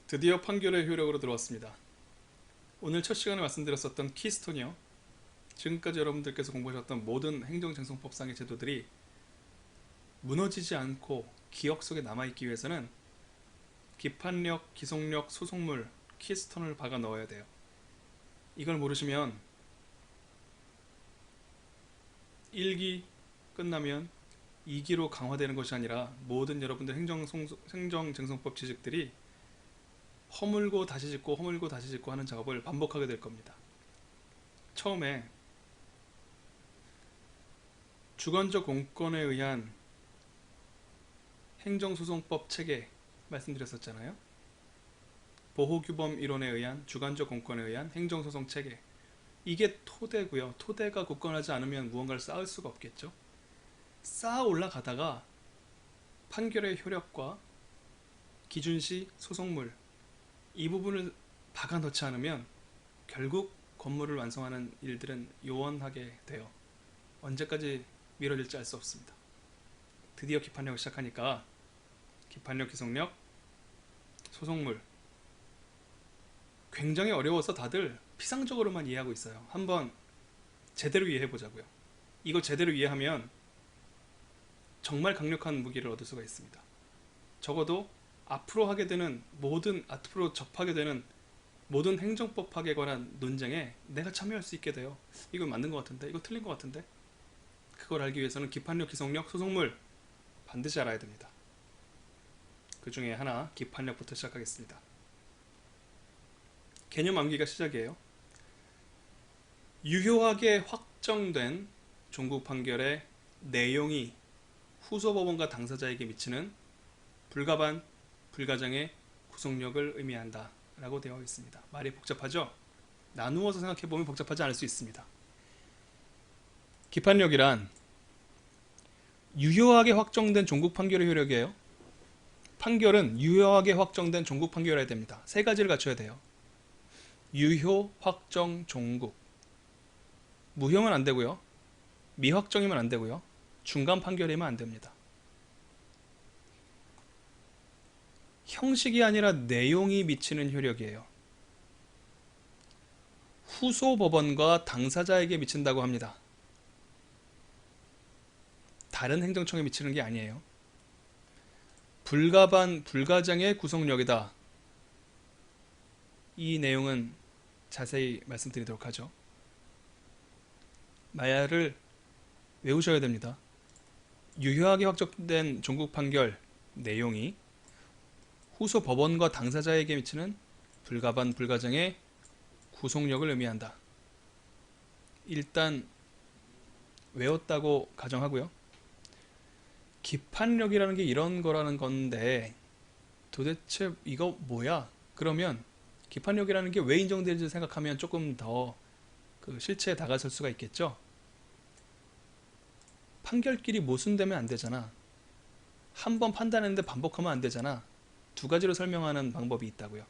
드디어 판결의 효력으로 들어왔습니다. 오늘 첫 시간에 말씀드렸었던 키스톤이요. 지금까지 여러분들께서 공부하셨던 모든 행정쟁송법상의 제도들이 무너지지 않고 기억 속에 남아있기 위해서는 기판력, 기속력, 소속물, 키스톤을 박아 넣어야 돼요. 이걸 모르시면 1기 끝나면 2기로 강화되는 것이 아니라 모든 여러분들 행정쟁송법 지식들이 허물고 다시 짓고 허물고 다시 짓고 하는 작업을 반복하게 될 겁니다. 처음에 주관적 공권에 의한 행정소송법 체계 말씀드렸었잖아요. 보호규범 이론에 의한 주관적 공권에 의한 행정소송 체계, 이게 토대고요. 토대가 굳건하지 않으면 무언가를 쌓을 수가 없겠죠. 쌓아 올라가다가 판결의 효력과 기준시, 소송물, 이 부분을 박아 넣지 않으면 결국 건물을 완성하는 일들은 요원하게 돼요. 언제까지 미뤄질지 알 수 없습니다. 드디어 기판력을 시작하니까 기판력, 기속력, 소송물, 굉장히 어려워서 다들 피상적으로만 이해하고 있어요. 한번 제대로 이해해 보자고요. 이거 제대로 이해하면 정말 강력한 무기를 얻을 수가 있습니다. 적어도 앞으로 접하게 되는 모든 행정법학에 관한 논쟁에 내가 참여할 수 있게 돼요. 이거 맞는 것 같은데, 이거 틀린 것 같은데. 그걸 알기 위해서는 기판력, 기속력, 소송물 반드시 알아야 됩니다. 그 중에 하나, 기판력부터 시작하겠습니다. 개념 암기가 시작이에요. 유효하게 확정된 종국 판결의 내용이 후소법원과 당사자에게 미치는 불가반, 불가정의 구속력을 의미한다 라고 되어 있습니다. 말이 복잡하죠? 나누어서 생각해보면 복잡하지 않을 수 있습니다. 기판력이란 유효하게 확정된 종국 판결의 효력이에요. 판결은 유효하게 확정된 종국 판결이어야 됩니다. 세 가지를 갖춰야 돼요. 유효, 확정, 종국. 무효면 안 되고요. 미확정이면 안 되고요. 중간 판결이면 안 됩니다. 형식이 아니라 내용이 미치는 효력이에요. 후소 법원과 당사자에게 미친다고 합니다. 다른 행정청에 미치는 게 아니에요. 불가반, 불가정의 구속력이다. 이 내용은 자세히 말씀드리도록 하죠. 말을 외우셔야 됩니다. 유효하게 확정된 종국 판결 내용이 후소 법원과 당사자에게 미치는 불가반, 불가정의 구속력을 의미한다. 일단 외웠다고 가정하고요. 기판력이라는 게 이런 거라는 건데 도대체 이거 뭐야? 그러면 기판력이라는 게 왜 인정되는지 생각하면 조금 더 그 실체에 다가설 수가 있겠죠. 판결끼리 모순되면 안 되잖아. 한 번 판단했는데 반복하면 안 되잖아. 두 가지로 설명하는 방법이 있다고요.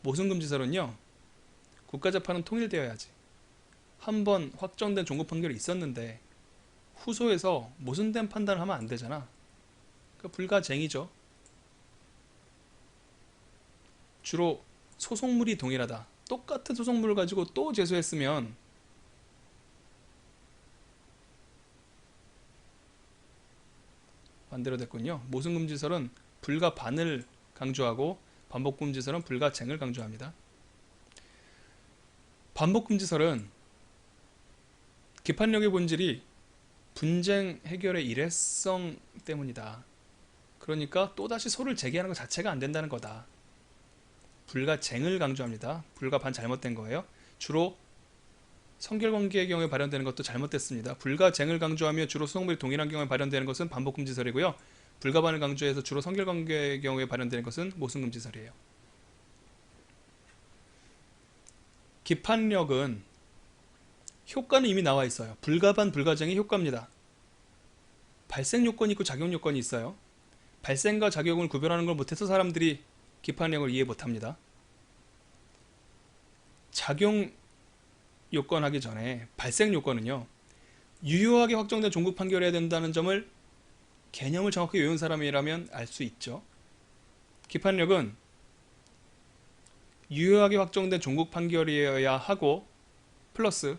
모순금지설은요, 국가재판은 통일되어야지. 한 번 확정된 종국 판결이 있었는데 후소에서 모순된 판단을 하면 안 되잖아. 그러니까 불가쟁이죠. 주로 소송물이 동일하다. 똑같은 소송물을 가지고 또 제소했으면 반대로 됐군요. 모순금지설은 불가반을 강조하고 반복금지설은 불가쟁을 강조합니다. 반복금지설은 기판력의 본질이 분쟁 해결의 일회성 때문이다. 그러니까 또다시 소를 제기하는 것 자체가 안 된다는 거다. 불가쟁을 강조합니다. 불가반 잘못된 거예요. 주로 성결관계의 경우에 발현되는 것도 잘못됐습니다. 불가쟁을 강조하며 주로 소송물이 동일한 경우에 발현되는 것은 반복금지설이고요. 불가반을 강조해서 주로 성결관계의 경우에 발현되는 것은 모순금지설이에요. 기판력은 효과는 이미 나와 있어요. 불가반, 불가쟁의 효과입니다. 발생 요건이 있고 작용 요건이 있어요. 발생과 작용을 구별하는 걸 못해서 사람들이 기판력을 이해 못합니다. 작용 요건 하기 전에 발생 요건은요, 유효하게 확정된 종국 판결해야 된다는 점을 개념을 정확히 외운 사람이라면 알 수 있죠. 기판력은 유효하게 확정된 종국 판결이어야 하고 플러스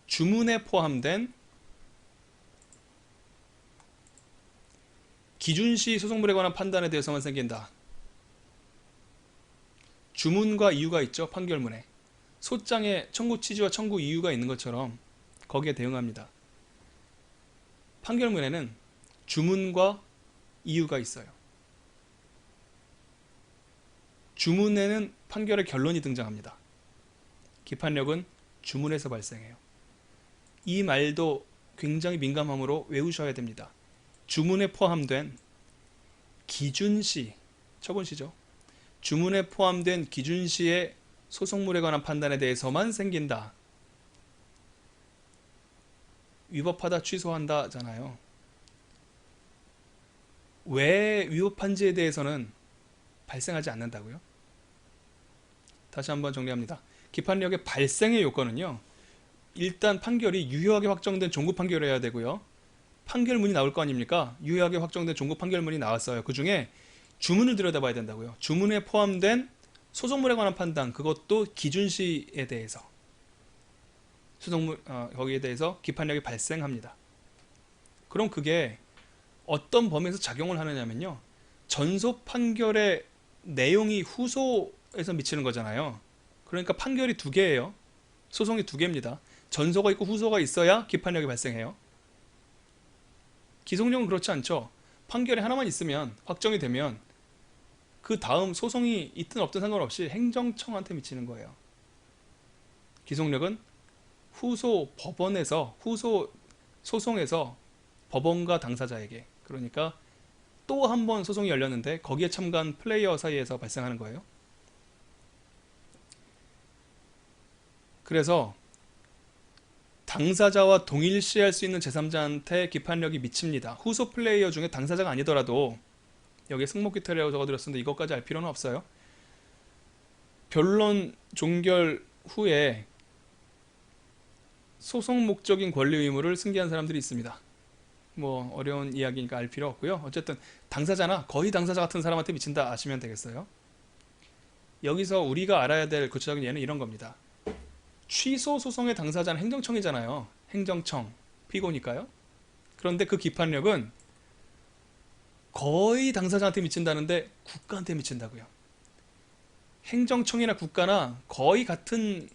주문에 포함된 기준시 소송물에 관한 판단에 대해서만 생긴다. 주문과 이유가 있죠. 판결문에. 소장에 청구 취지와 청구 이유가 있는 것처럼 거기에 대응합니다. 판결문에는 주문과 이유가 있어요. 주문에는 판결의 결론이 등장합니다. 기판력은 주문에서 발생해요. 이 말도 굉장히 민감하므로 외우셔야 됩니다. 주문에 포함된 기준시, 처분시죠. 주문에 포함된 기준시의 소송물에 관한 판단에 대해서만 생긴다. 위법하다, 취소한다잖아요. 왜 위법한지에 대해서는 발생하지 않는다고요? 다시 한번 정리합니다. 기판력의 발생의 요건은요. 일단 판결이 유효하게 확정된 종국 판결이어야 되고요. 판결문이 나올 거 아닙니까? 유효하게 확정된 종국 판결문이 나왔어요. 그 중에 주문을 들여다봐야 된다고요. 주문에 포함된 소송물에 관한 판단, 그것도 기준시에 대해서 거기에 대해서 기판력이 발생합니다. 그럼 그게 어떤 범위에서 작용을 하느냐면요. 전소 판결의 내용이 후소에서 미치는 거잖아요. 그러니까 판결이 두 개예요. 소송이 두 개입니다. 전소가 있고 후소가 있어야 기판력이 발생해요. 기속력은 그렇지 않죠. 판결이 하나만 있으면, 확정이 되면 그 다음 소송이 있든 없든 상관없이 행정청한테 미치는 거예요. 기속력은 후소 법원에서, 후소 소송에서 법원과 당사자에게, 그러니까 또 한 번 소송이 열렸는데 거기에 참가한 플레이어 사이에서 발생하는 거예요. 그래서 당사자와 동일시할 수 있는 제3자한테 기판력이 미칩니다. 후소 플레이어 중에 당사자가 아니더라도, 여기에 승목기태라고 적어드렸었는데 이것까지 알 필요는 없어요. 변론 종결 후에 소송 목적인 권리 의무를 승계한 사람들이 있습니다. 뭐 어려운 이야기니까 알 필요 없고요. 어쨌든 당사자나 거의 당사자 같은 사람한테 미친다 아시면 되겠어요. 여기서 우리가 알아야 될 구체적인 예는 이런 겁니다. 취소 소송의 당사자는 행정청이잖아요. 행정청, 피고니까요. 그런데 그 기판력은 거의 당사자한테 미친다는데 국가한테 미친다고요. 행정청이나 국가나 거의 같은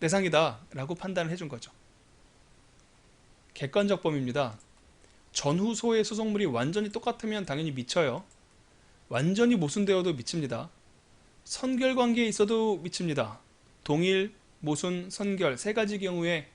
대상이다 라고 판단을 해준 거죠. 객관적 범위입니다. 전후소의 소송물이 완전히 똑같으면 당연히 미쳐요. 완전히 모순되어도 미칩니다. 선결관계에 있어도 미칩니다. 동일, 모순, 선결 세 가지 경우에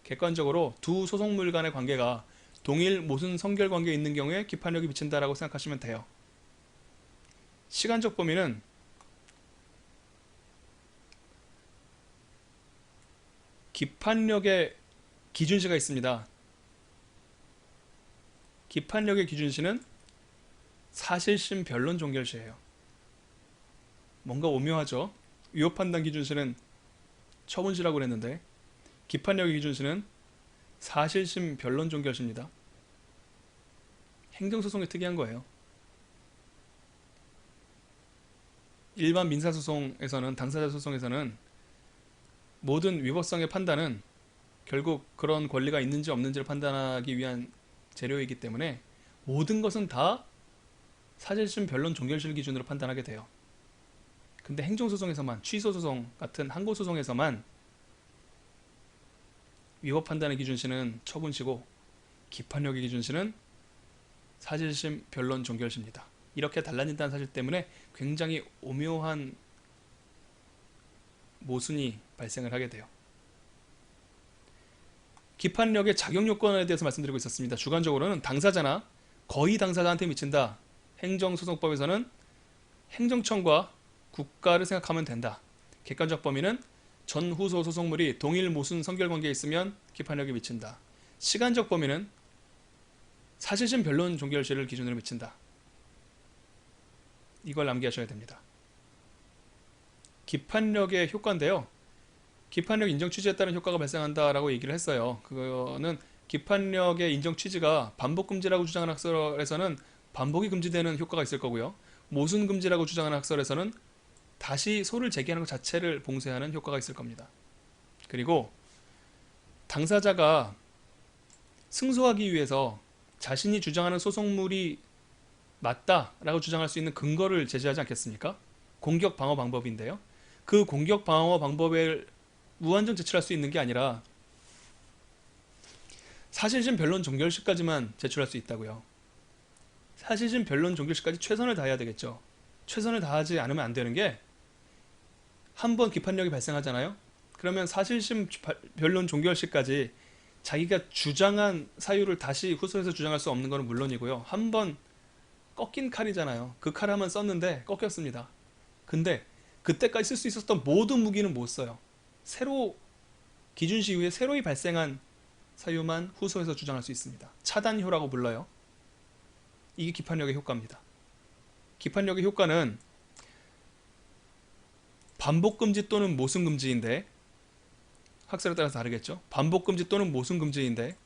객관적으로 두 소송물 간의 관계가 동일, 모순, 선결 관계에 있는 경우에 기판력이 미친다라고 생각하시면 돼요. 시간적 범위는 기판력의 기준시가 있습니다. 기판력의 기준시는 사실심 변론 종결시예요. 뭔가 오묘하죠? 위법판단 기준시는 처분시라고 그랬는데 기판력의 기준시는 사실심 변론 종결시입니다. 행정소송이 특이한 거예요. 일반 민사소송에서는, 당사자 소송에서는 모든 위법성의 판단은 결국 그런 권리가 있는지 없는지를 판단하기 위한 재료이기 때문에 모든 것은 다 사실심 변론 종결실 기준으로 판단하게 돼요. 근데 행정소송에서만, 취소소송 같은 항고소송에서만 위법 판단의 기준시는 처분시고 기판력의 기준시는 사실심 변론 종결시입니다. 이렇게 달라진다는 사실 때문에 굉장히 오묘한 모순이 발생을 하게 돼요. 기판력의 작용 요건에 대해서 말씀드리고 있었습니다. 주관적으로는 당사자나 거의 당사자한테 미친다. 행정소송법에서는 행정청과 국가를 생각하면 된다. 객관적 범위는 전후소 소송물이 동일, 모순, 선결관계에 있으면 기판력이 미친다. 시간적 범위는 사실심 변론 종결시를 기준으로 미친다. 이걸 암기하셔야 됩니다. 기판력의 효과인데요. 기판력 인정 취지에 따른 효과가 발생한다라고 얘기를 했어요. 그거는 기판력의 인정 취지가 반복 금지라고 주장하는 학설에서는 반복이 금지되는 효과가 있을 거고요. 모순 금지라고 주장하는 학설에서는 다시 소를 제기하는 것 자체를 봉쇄하는 효과가 있을 겁니다. 그리고 당사자가 승소하기 위해서 자신이 주장하는 소송물이 맞다라고 주장할 수 있는 근거를 제시하지 않겠습니까? 공격 방어 방법인데요. 그 공격 방어 방법을 무한정 제출할 수 있는 게 아니라 사실심 변론 종결시까지만 제출할 수 있다고요. 사실심 변론 종결시까지 최선을 다해야 되겠죠. 최선을 다하지 않으면 안 되는 게 한 번 기판력이 발생하잖아요. 그러면 사실심 변론 종결시까지 자기가 주장한 사유를 다시 후소해서 주장할 수 없는 것은 물론이고요. 한 번 꺾인 칼이잖아요. 그 칼 한번 썼는데 꺾였습니다. 근데 그때까지 쓸 수 있었던 모든 무기는 못 써요. 새로 기준시 이후에 새로이 발생한 사유만 후소해서 주장할 수 있습니다. 차단효라고 불러요. 이게 기판력의 효과입니다. 기판력의 효과는 반복금지 또는 모순금지인데, 학설에 따라서 다르겠죠. 반복금지 또는 모순금지인데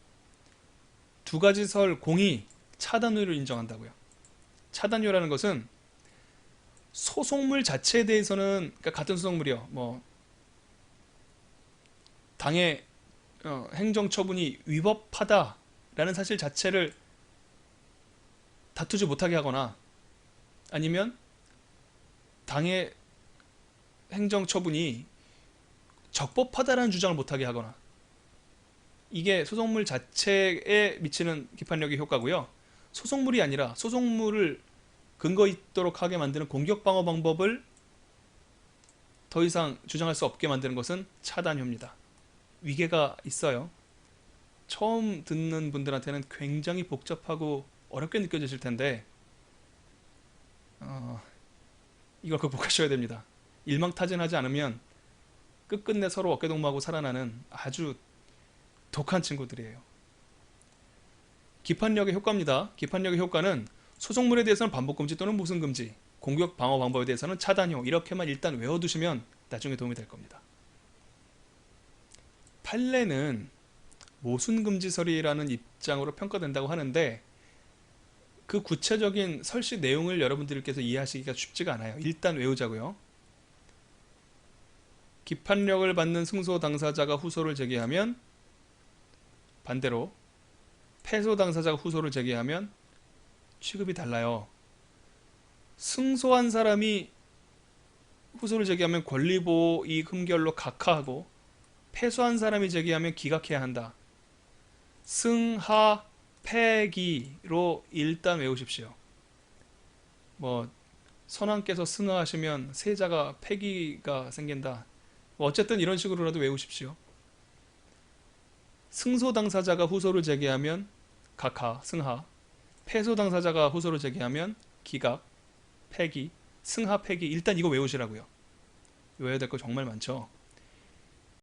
두 가지 설 공이 차단효를 인정한다고요. 차단효라는 것은 소송물 자체에 대해서는, 그러니까 같은 소송물이요, 뭐 당의 행정처분이 위법하다라는 사실 자체를 다투지 못하게 하거나, 아니면 당의 행정처분이 적법하다라는 주장을 못하게 하거나, 이게 소송물 자체에 미치는 기판력의 효과고요. 소송물이 아니라 소송물을 근거 있도록 하게 만드는 공격방어 방법을 더 이상 주장할 수 없게 만드는 것은 차단효입니다. 위계가 있어요. 처음 듣는 분들한테는 굉장히 복잡하고 어렵게 느껴지실 텐데 이걸 극복하셔야 됩니다. 일망타진하지 않으면 끝끝내 서로 어깨동무하고 살아나는 아주 독한 친구들이에요. 기판력의 효과입니다. 기판력의 효과는 소송물에 대해서는 반복금지 또는 모순금지, 공격 방어 방법에 대해서는 차단효, 이렇게만 일단 외워두시면 나중에 도움이 될 겁니다. 판례는 모순금지설이라는 입장으로 평가된다고 하는데 그 구체적인 설시 내용을 여러분들께서 이해하시기가 쉽지가 않아요. 일단 외우자고요. 기판력을 받는 승소 당사자가 후소를 제기하면, 반대로 패소 당사자가 후소를 제기하면 취급이 달라요. 승소한 사람이 후소를 제기하면 권리보호 이익 흠결로 각하하고, 패소한 사람이 제기하면 기각해야 한다. 승하 패기로 일단 외우십시오. 뭐 선왕께서 승하하시면 세자가 패기가 생긴다. 뭐 어쨌든 이런 식으로라도 외우십시오. 승소 당사자가 후소를 제기하면 각하, 승하, 패소 당사자가 후소를 제기하면 기각, 패기, 승하, 패기, 일단 이거 외우시라고요. 외워야 될 거 정말 많죠.